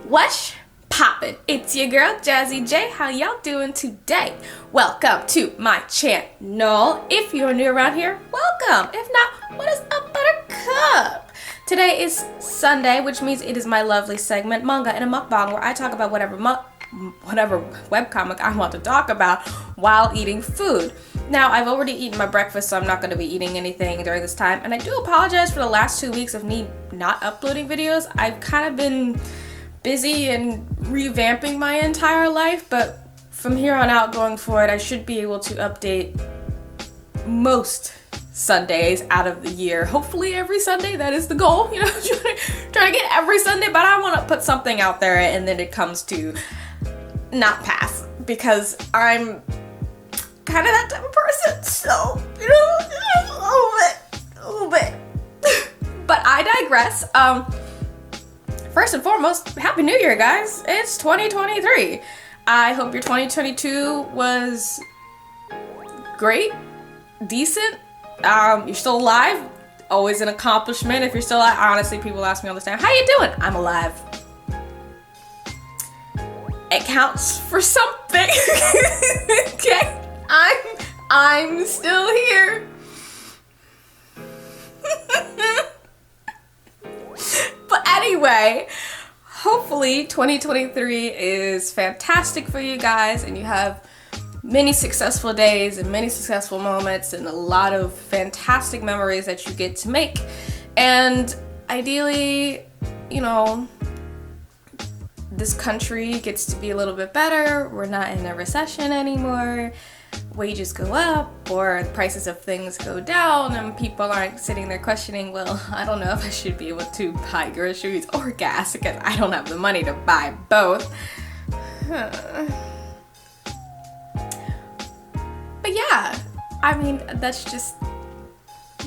What's poppin'? It's your girl Jazzy J. How y'all doing today? Welcome to my channel. If you're new around here, welcome. If not, what is up, buttercup? Today is Sunday, which means it is my lovely segment, Manga and a Mukbang, where I talk about whatever webcomic I want to talk about while eating food. Now, I've already eaten my breakfast, so I'm not going to be eating anything during this time. And I do apologize for the last 2 weeks of me not uploading videos. I've kind of been busy and revamping my entire life, but from here on out going forward, I should be able to update most Sundays out of the year. Hopefully every Sunday, that is the goal, you know, trying to get every Sunday, but I want to put something out there and then it comes to not pass, because I'm kind of that type of person, so, you know, a little bit. But I digress. First and foremost, Happy New Year, guys. It's 2023. I hope your 2022 was great, decent. You're still alive. Always an accomplishment if you're still alive. Honestly, people ask me all the time, how you doing? I'm alive. It counts for something. Okay? I'm still here. But anyway, hopefully 2023 is fantastic for you guys and you have many successful days and many successful moments and a lot of fantastic memories that you get to make. And ideally, you know, this country gets to be a little bit better. We're not in a recession anymore. Wages go up or the prices of things go down and people aren't sitting there questioning, well, I don't know if I should be able to buy groceries or gas because I don't have the money to buy both. But yeah, I mean, that's just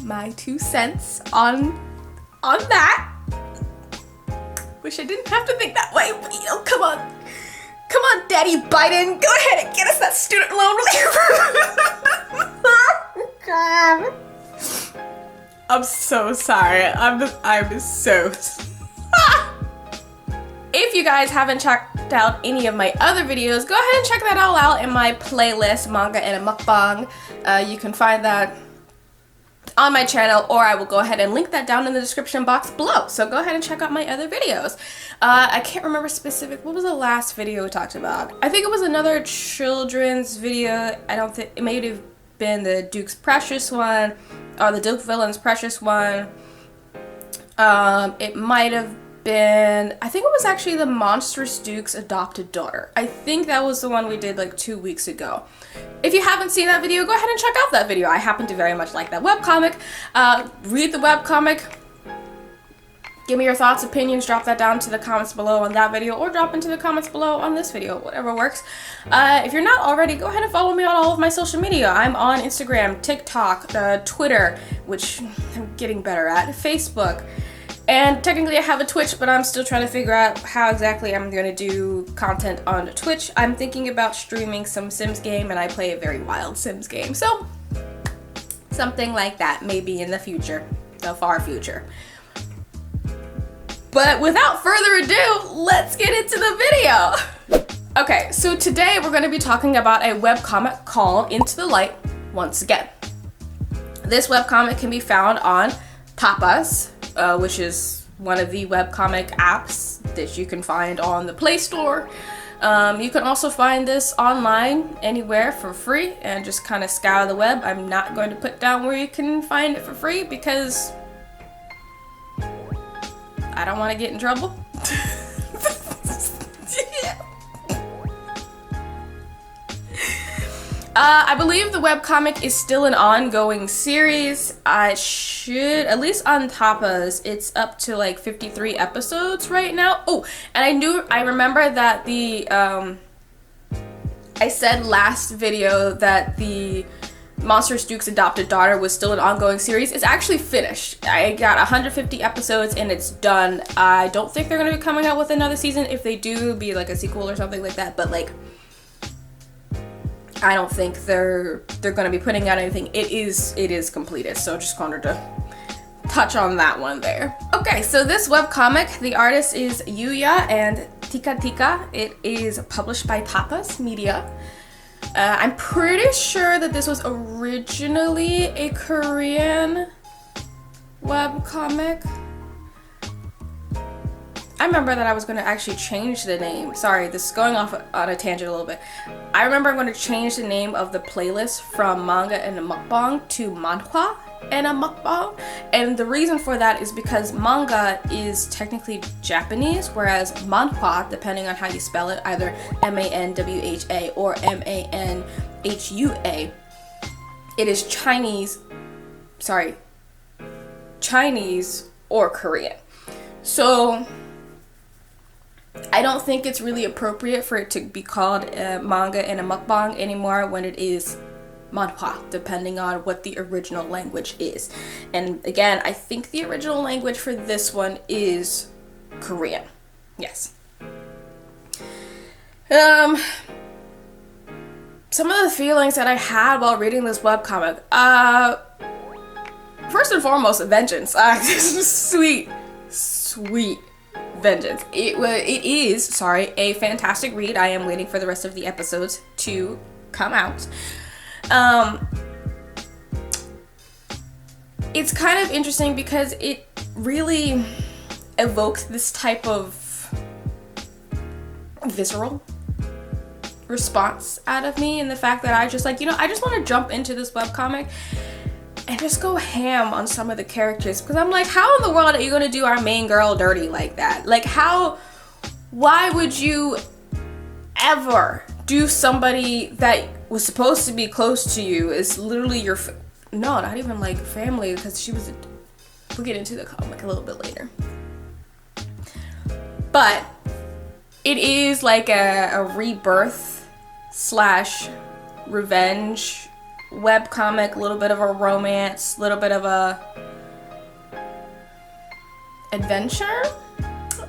my 2 cents on that. Wish I didn't have to think that way, but you know, come on, Daddy Biden, go ahead and get us that student loan waiver. I'm so sorry. I'm so. If you guys haven't checked out any of my other videos, go ahead and check that all out in my playlist, Manga and a Mukbang. You can find that on my channel, or I will go ahead and link that down in the description box below. So go ahead and check out my other videos. I can't remember what was the last video we talked about? I think it was another children's video. I don't think, it may have been the Duke's Precious one, or the Duke Villain's Precious one. It might have been, I think it was actually the Monstrous Duke's Adopted Daughter. I think that was the one we did like 2 weeks ago. If you haven't seen that video, go ahead and check out that video. I happen to very much like that webcomic. Read the webcomic. Give me your thoughts, opinions, drop that down to the comments below on that video, or drop into the comments below on this video, whatever works. If you're not already, go ahead and follow me on all of my social media. I'm on Instagram, TikTok, Twitter, which I'm getting better at, Facebook. And technically I have a Twitch, but I'm still trying to figure out how exactly I'm going to do content on Twitch. I'm thinking about streaming some Sims game, and I play a very wild Sims game. So, something like that, maybe in the future, the far future. But without further ado, let's get into the video. Okay, so today we're going to be talking about a webcomic called Into the Light once again. This webcomic can be found on Tapas, which is one of the webcomic apps that you can find on the Play Store. You can also find this online anywhere for free and just kind of scour the web. I'm not going to put down where you can find it for free because I don't want to get in trouble. I believe the webcomic is still an ongoing series. I should, at least on Tapas, it's up to like 53 episodes right now. Oh, and I remember that I said last video that the Monstrous Duke's Adopted Daughter was still an ongoing series. It's actually finished. I got 150 episodes and it's done. I don't think they're going to be coming out with another season. If they do, it'll be like a sequel or something like that, but like, I don't think they're going to be putting out anything. It is completed, so just wanted to touch on that one there. Okay, so this webcomic, the artist is Yuya and Tika Tika. It is published by Tapas Media. I'm pretty sure that this was originally a Korean webcomic. I remember that I was going to actually change the name. Sorry, this is going off on a tangent a little bit. I remember I'm going to change the name of the playlist from manga and a mukbang to manhwa and a mukbang. And the reason for that is because manga is technically Japanese, whereas manhwa, depending on how you spell it, either M-A-N-W-H-A or M-A-N-H-U-A, it is Chinese or Korean. So I don't think it's really appropriate for it to be called a manga and a mukbang anymore when it is manhwa, depending on what the original language is. And again, I think the original language for this one is Korean. Yes. Some of the feelings that I had while reading this webcomic. First and foremost, vengeance. Sweet vengeance. It is a fantastic read. I am waiting for the rest of the episodes to come out. It's kind of interesting because it really evokes this type of visceral response out of me, and the fact that I just I just want to jump into this webcomic and just go ham on some of the characters, because I'm like, how in the world are you going to do our main girl dirty like that? Like, why would you ever do somebody that was supposed to be close to you is literally your no, not even like family, because she was we'll get into the comic a little bit later. But it is like a rebirth / revenge webcomic, a little bit of a romance, a little bit of a adventure.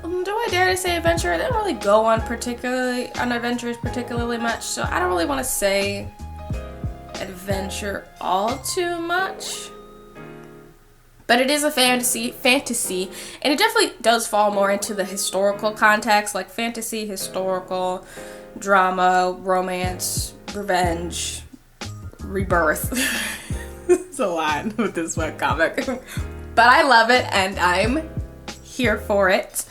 Do I dare to say adventure? I didn't really go on adventures particularly much, so I don't really want to say adventure all too much. But it is a fantasy, and it definitely does fall more into the historical context, like fantasy, historical, drama, romance, revenge, rebirth. It's a lot with this webcomic. But I love it, and I'm here for it.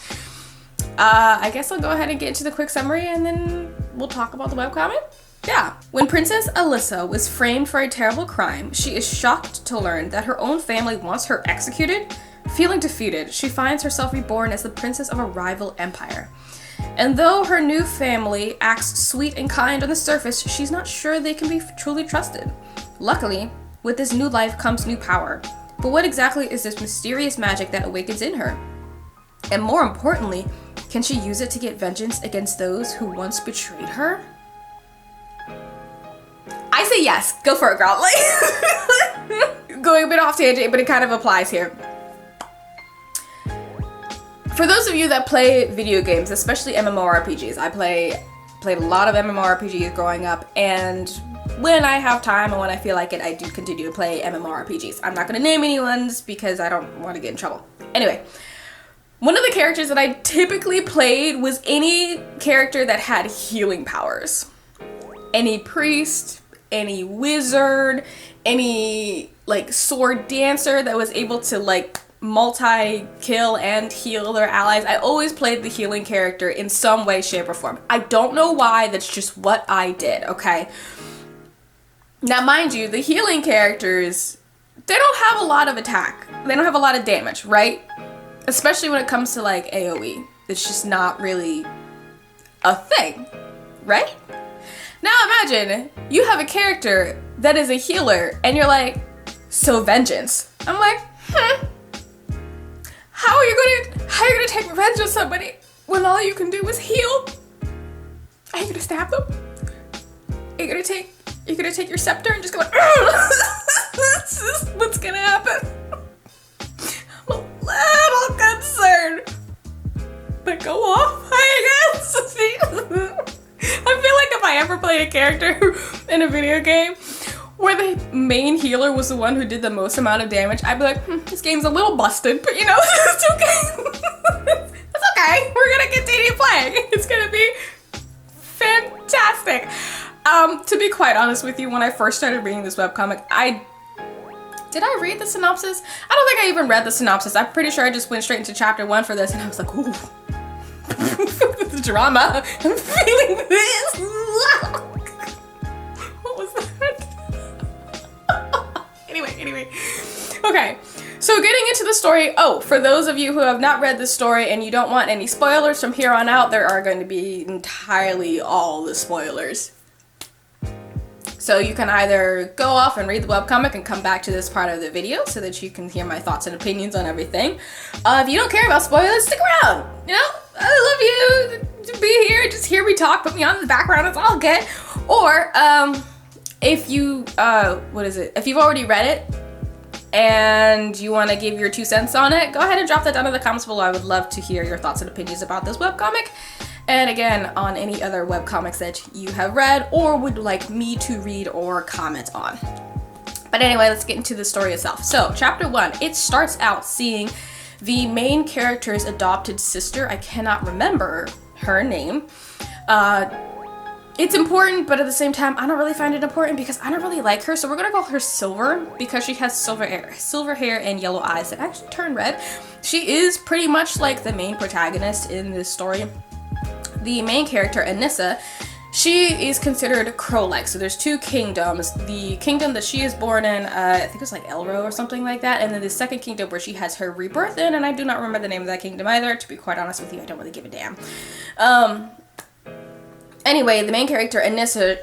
I guess I'll go ahead and get into the quick summary, and then we'll talk about the webcomic. Yeah. When Princess Alyssa was framed for a terrible crime, she is shocked to learn that her own family wants her executed. Feeling defeated, she finds herself reborn as the princess of a rival empire. And though her new family acts sweet and kind on the surface, she's not sure they can be truly trusted. Luckily, with this new life comes new power. But what exactly is this mysterious magic that awakens in her? And more importantly, can she use it to get vengeance against those who once betrayed her? I say yes. Go for it, girl. Like, going a bit off tangent, but it kind of applies here. For those of you that play video games, especially MMORPGs, I played a lot of MMORPGs growing up, and when I have time and when I feel like it, I do continue to play MMORPGs. I'm not going to name any ones because I don't want to get in trouble. Anyway, one of the characters that I typically played was any character that had healing powers. Any priest, any wizard, any sword dancer that was able to multi-kill and heal their allies. I always played the healing character in some way, shape, or form. I don't know why, that's just what I did, okay? Now, mind you, the healing characters, they don't have a lot of attack. They don't have a lot of damage, right? Especially when it comes to AoE. It's just not really a thing, right? Now imagine you have a character that is a healer and you're like, so vengeance. I'm like, How are you gonna take revenge on somebody when all you can do is heal? Are you gonna stab them? Are you gonna take your scepter and just go like, this is what's gonna happen? I'm a little concerned. But go off, I guess. I feel like if I ever played a character in a video game where the main healer was the one who did the most amount of damage, I'd be like, this game's a little busted, but it's okay. It's Okay, we're gonna continue playing. It's gonna be fantastic. To be quite honest with you, when I first started reading this webcomic, did I read the synopsis? I don't think I even read the synopsis. I'm pretty sure I just went straight into chapter 1 for this, and I was like, ooh. The drama. I'm feeling this. What was that? Anyway. Okay. So getting into the story, for those of you who have not read the story and you don't want any spoilers from here on out, there are going to be entirely all the spoilers. So you can either go off and read the webcomic and come back to this part of the video so that you can hear my thoughts and opinions on everything. If you don't care about spoilers, stick around. You know, I love you to be here. Just hear me talk, put me on in the background, it's all good. Or if you, if you've already read it and you want to give your 2 cents on it, go ahead and drop that down in the comments below. I would love to hear your thoughts and opinions about this webcomic. And again, on any other webcomics that you have read or would like me to read or comment on. But anyway, let's get into the story itself. So, chapter 1, it starts out seeing the main character's adopted sister. I cannot remember her name. It's important, but at the same time, I don't really find it important because I don't really like her. So we're gonna call her Silver because she has silver hair and yellow eyes that actually turn red. She is pretty much like the main protagonist in this story. The main character, Anissa, she is considered crow-like. So there's 2 kingdoms. The kingdom that she is born in, I think it was like Elro or something like that. And then the second kingdom where she has her rebirth in, and I do not remember the name of that kingdom either. To be quite honest with you, I don't really give a damn. Anyway, the main character, Anissa,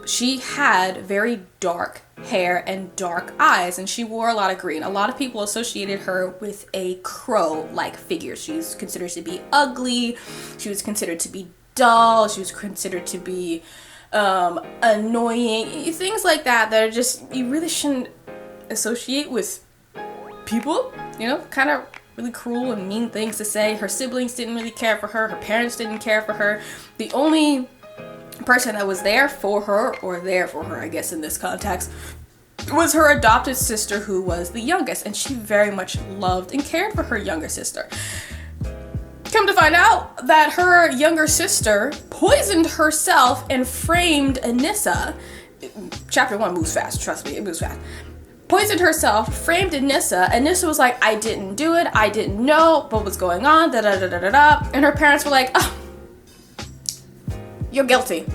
she had very dark hair and dark eyes, and she wore a lot of green. A lot of people associated her with a crow-like figure. She's considered to be ugly. She was considered to be dull. She was considered to be annoying. Things like that are just, you really shouldn't associate with people. You know, kind of really cruel and mean things to say. Her siblings didn't really care for her. Her parents didn't care for her. The only person that was there for her, I guess in this context, was her adopted sister, who was the youngest, and she very much loved and cared for her younger sister. Come to find out that her younger sister poisoned herself and framed Anissa. Chapter 1 moves fast, trust me, it moves fast. Poisoned herself, framed Anissa. Anissa was like, I didn't do it, I didn't know what was going on, da-da-da-da-da-da. And her parents were like, oh, you're guilty.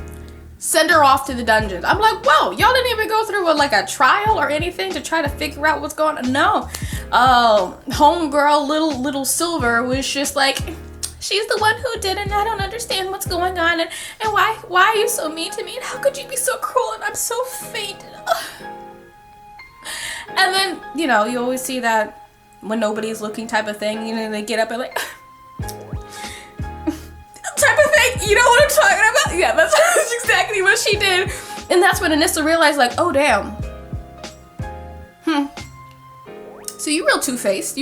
Send her off to the dungeons. I'm like, whoa, y'all didn't even go through a trial or anything to try to figure out what's going on? No. Homegirl, little Silver was just like, she's the one who did it, and I don't understand what's going on, and why are you so mean to me, and how could you be so cruel, and I'm so faint. And then, you know, you always see that when nobody's looking type of thing, you know, they get up and like, type of thing, you know what I'm talking about? Yeah, that's exactly what she did. And that's when Anissa realized, like, oh damn. So you real two-faced.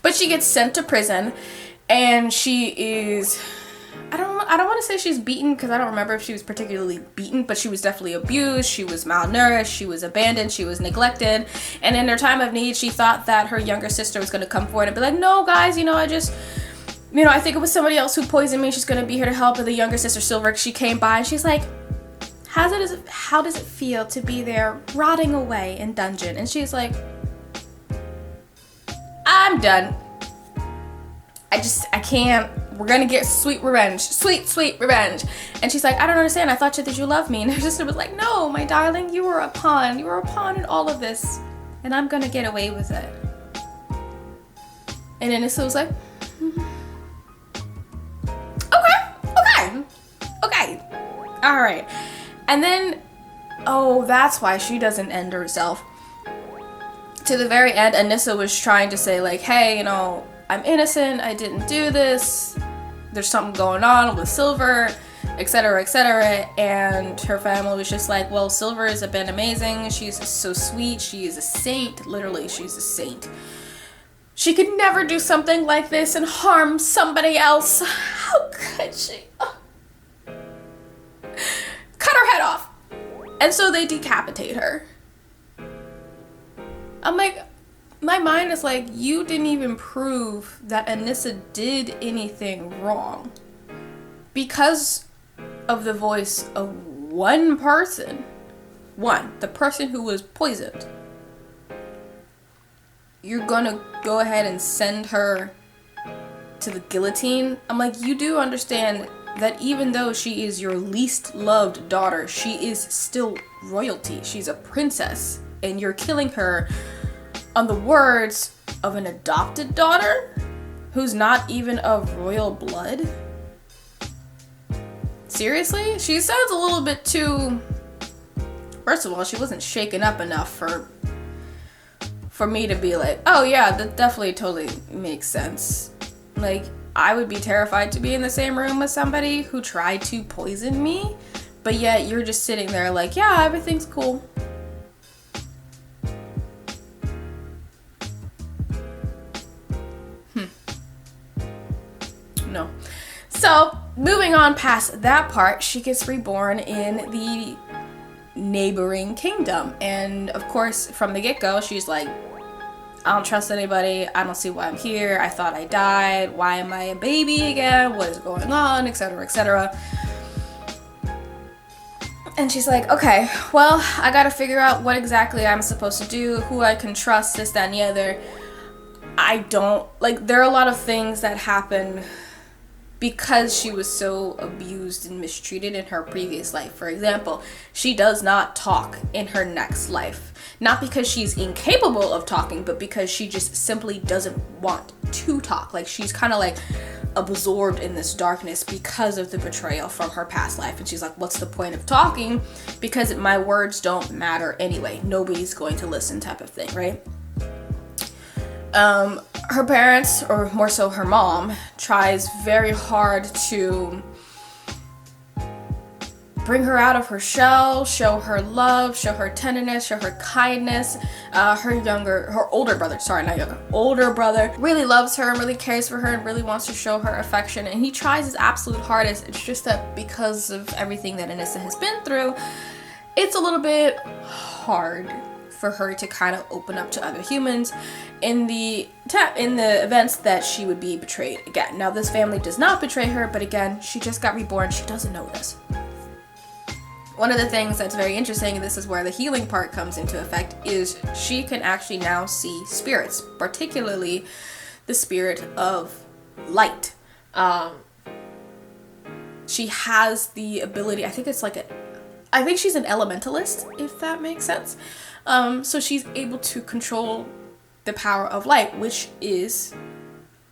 But she gets sent to prison, and she is, I don't want to say she's beaten, because I don't remember if she was particularly beaten, but she was definitely abused, she was malnourished, she was abandoned, she was neglected, and in her time of need, she thought that her younger sister was going to come forward and be like, no guys, you know, I think it was somebody else who poisoned me, she's going to be here to help. And the younger sister, Silver, she came by and she's like, how does it feel to be there rotting away in dungeon? And she's like, I'm done. I can't. We're gonna get sweet revenge. Sweet revenge. And she's like, I don't understand. I thought that you loved me. And her sister was like, no, my darling, you were a pawn. You were a pawn in all of this. And I'm gonna get away with it. And Anissa was like, okay. All right. And then, that's why she doesn't end herself. To the very end, Anissa was trying to say, like, hey, you know, I'm innocent, I didn't do this, there's something going on with Silver, etc., etc. And her family was just like, well, Silver has been amazing, she's so sweet, she is a saint, literally, she's a saint. She could never do something like this and harm somebody else. How could she? Cut her head off. And so they decapitate her. I'm like, my mind is like, you didn't even prove that Anissa did anything wrong. Because of the voice of one person, the person who was poisoned, you're gonna go ahead and send her to the guillotine? I'm like, you do understand that even though she is your least loved daughter, she is still royalty. She's a princess, and you're killing her on the words of an adopted daughter who's not even of royal blood? Seriously? She sounds a little bit too... First of all, she wasn't shaken up enough for me to be like, oh yeah, that definitely totally makes sense. Like, I would be terrified to be in the same room with somebody who tried to poison me, but yet you're just sitting there like, yeah, everything's cool. No. So, moving on past that part, she gets reborn in the neighboring kingdom. And of course, from the get-go, she's like, I don't trust anybody. I don't see why I'm here. I thought I died. Why am I a baby again? What is going on? Etc., etc. And she's like, okay, well, I gotta figure out what exactly I'm supposed to do, who I can trust, this, that, and the other. I don't, like, there are a lot of things that happen because she was so abused and mistreated in her previous life. For example, she does not talk in her next life. Not because she's incapable of talking, but because she just simply doesn't want to talk. Like, she's kind of like absorbed in this darkness because of the betrayal from her past life. And she's like, what's the point of talking? Because my words don't matter anyway. Nobody's going to listen, type of thing, right? Her parents, or more so her mom, tries very hard to bring her out of her shell, show her love, show her tenderness, show her kindness. Her older brother really loves her and really cares for her and really wants to show her affection, and he tries his absolute hardest. It's just that because of everything that Anissa has been through, it's a little bit hard for her to kind of open up to other humans in the events that she would be betrayed again. Now, this family does not betray her, but again, she just got reborn. She doesn't know this. One of the things that's very interesting, and this is where the healing part comes into effect, is she can actually now see spirits, particularly the spirit of light. She has the ability, I think she's an elementalist, if that makes sense. So she's able to control the power of light, which is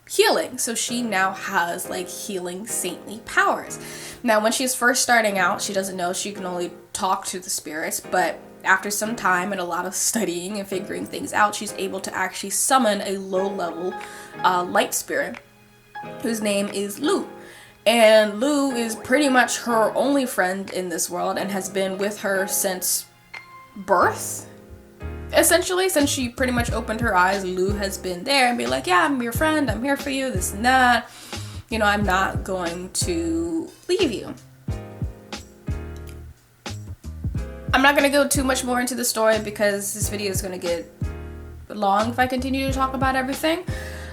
healing. So she now has like healing saintly powers. Now, when she's first starting out, she doesn't know she can only talk to the spirits, but after some time and a lot of studying and figuring things out, she's able to actually summon a low-level light spirit whose name is Lu. And Lu is pretty much her only friend in this world and has been with her since birth. Essentially, since she pretty much opened her eyes, Lu has been there and be like, yeah, I'm your friend, I'm here for you, this and that. You know, I'm not going to leave you. I'm not going to go too much more into the story because this video is going to get long if I continue to talk about everything.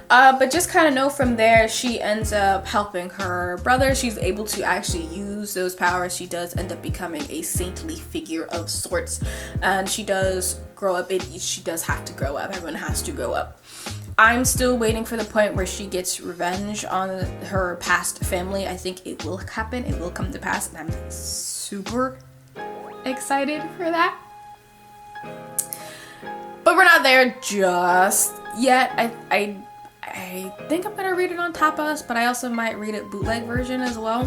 But just kind of know from there, she ends up helping her brother. She's able to actually use those powers. She does end up becoming a saintly figure of sorts. And she does grow up. She does have to grow up. Everyone has to grow up. I'm still waiting for the point where she gets revenge on her past family. I think it will happen. It will come to pass. And I'm super excited for that. But we're not there just yet. I think I'm gonna read it on Tapas, but I also might read it bootleg version as well.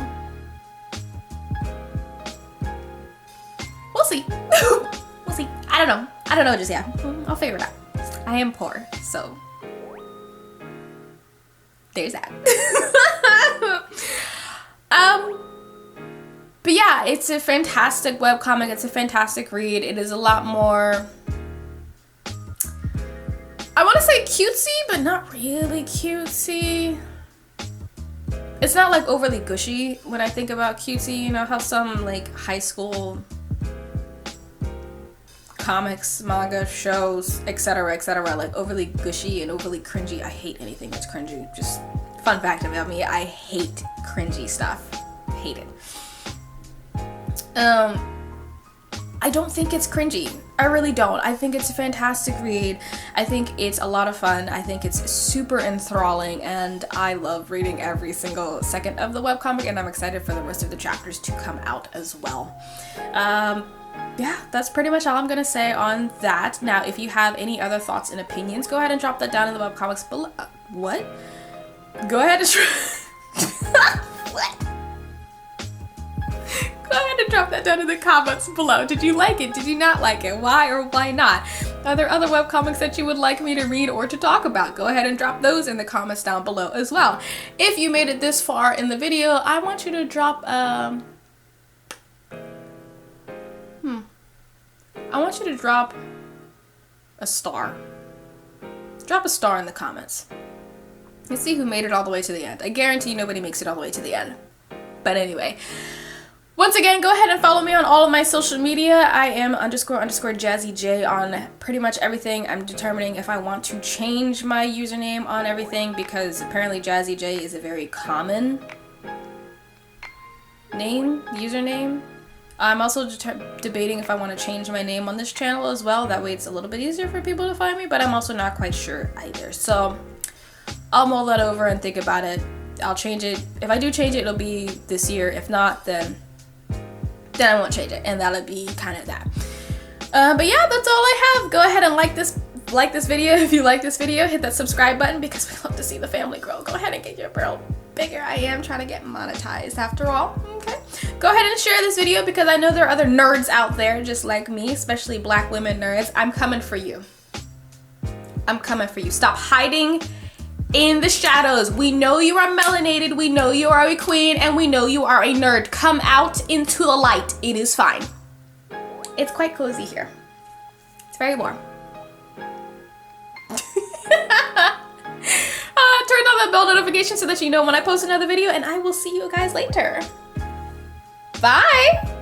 We'll see. We'll see. I don't know just yet. I'll figure it out. I am poor, so there's that. But yeah, it's a fantastic webcomic. It's a fantastic read. It is a lot more, I want to say cutesy, but not really cutesy. It's not like overly gushy when I think about cutesy. You know how some like high school comics, manga, shows, etc., like overly gushy and overly cringy. I hate anything that's cringy. Just fun fact about me, I hate cringy stuff. Hate it. I don't think it's cringy. I really don't. I think it's a fantastic read. I think it's a lot of fun. I think it's super enthralling, and I love reading every single second of the webcomic, and I'm excited for the rest of the chapters to come out as well. Yeah, that's pretty much all I'm gonna say on that. Now, if you have any other thoughts and opinions, go ahead and drop that down in the webcomics below. What? Go ahead and what? Go ahead and drop that down in the comments below. Did you like it? Did you not like it? Why or why not? Are there other webcomics that you would like me to read or to talk about? Go ahead and drop those in the comments down below as well. If you made it this far in the video, I want you to drop I want you to drop a star. Drop a star in the comments. Let's see who made it all the way to the end. I guarantee nobody makes it all the way to the end. But anyway, once again, go ahead and follow me on all of my social media. I am __JazzyJ on pretty much everything. I'm determining if I want to change my username on everything because apparently JazzyJ is a very common username. I'm also debating if I want to change my name on this channel as well. That way it's a little bit easier for people to find me, but I'm also not quite sure either. So I'll mull that over and think about it. I'll change it. If I do change it, it'll be this year. If not, then I won't change it, and that'll be kind of that. But yeah, that's all I have. Go ahead and like this video if you like this video. Hit that subscribe button because we love to see the family grow. Go ahead and get your girl bigger. I am trying to get monetized after all. Okay. Go ahead and share this video because I know there are other nerds out there just like me, especially black women nerds. I'm coming for you. I'm coming for you. Stop hiding in the shadows. We know you are melanated, we know you are a queen, and we know you are a nerd. Come out into the light. It is fine. It's quite cozy here. It's very warm. Turn on that bell notification so that you know when I post another video, and I will see you guys later. Bye!